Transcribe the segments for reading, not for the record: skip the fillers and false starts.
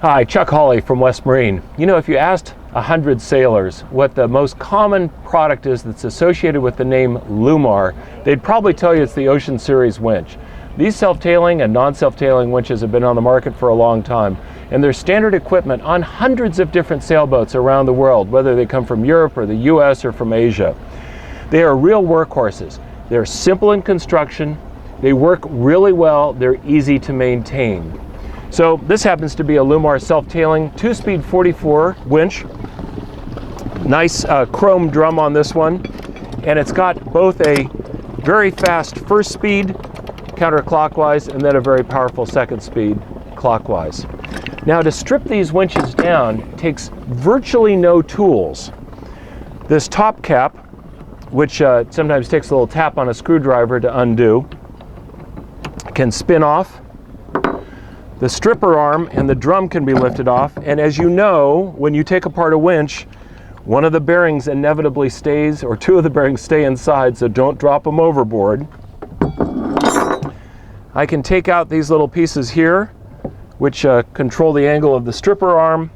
Hi, Chuck Hawley from West Marine. You know, if you asked 100 sailors what the most common product is that's associated with the name Lewmar, they'd probably tell you it's the Ocean Series winch. These self-tailing and non-self-tailing winches have been on the market for a long time, and they're standard equipment on hundreds of different sailboats around the world, whether they come from Europe or the US or from Asia. They are real workhorses. They're simple in construction, they work really well, they're easy to maintain. So this happens to be a Lewmar self-tailing 2-speed 44 winch. Nice chrome drum on this one, and it's got both a very fast first speed counterclockwise and then a very powerful second speed clockwise. Now, to strip these winches down takes virtually no tools. This top cap, which sometimes takes a little tap on a screwdriver to undo, can spin off. The stripper arm and the drum can be lifted off, and as you know, when you take apart a winch, one of the bearings inevitably stays, or two of the bearings stay inside, so don't drop them overboard. I can take out these little pieces here, which control the angle of the stripper arm.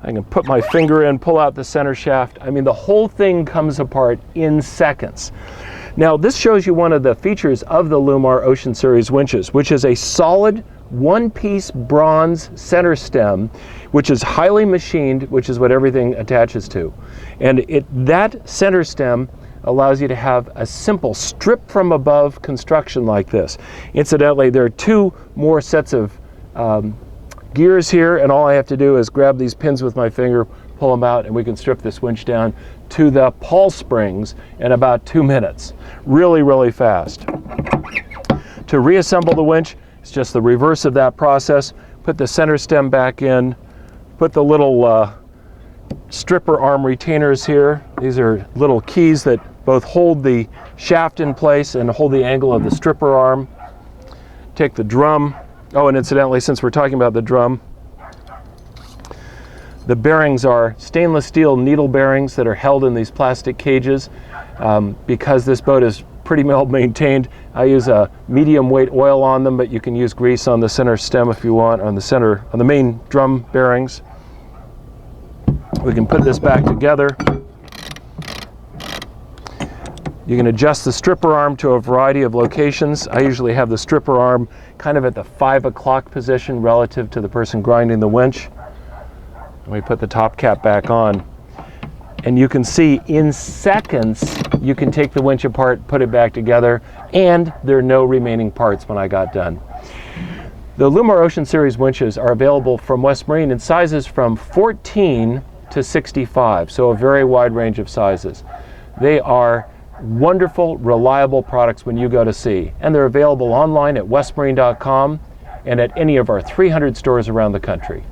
I can put my finger in, pull out the center shaft. I mean, the whole thing comes apart in seconds. Now, this shows you one of the features of the Lewmar Ocean Series winches, which is a solid one-piece bronze center stem, which is highly machined, which is what everything attaches to. And that center stem allows you to have a simple strip from above construction like this. Incidentally, there are two more sets of gears here, and all I have to do is grab these pins with my finger, pull them out, and we can strip this winch down to the pawl springs in about 2 minutes. Really, really fast. To reassemble the winch, it's just the reverse of that process. Put the center stem back in, put the little stripper arm retainers here. These are little keys that both hold the shaft in place and hold the angle of the stripper arm. Take the drum. Oh, and incidentally, since we're talking about the drum, the bearings are stainless steel needle bearings that are held in these plastic cages. Because this boat is pretty well maintained, I use a medium weight oil on them, but you can use grease on the center stem if you want, on the main drum bearings. We can put this back together. You can adjust the stripper arm to a variety of locations. I usually have the stripper arm kind of at the 5 o'clock position relative to the person grinding the winch. And we put the top cap back on. And you can see in seconds, you can take the winch apart, put it back together, and there are no remaining parts when I got done. The Lewmar Ocean Series winches are available from West Marine in sizes from 14 to 65, so a very wide range of sizes. They are wonderful, reliable products when you go to sea, and they're available online at westmarine.com and at any of our 300 stores around the country.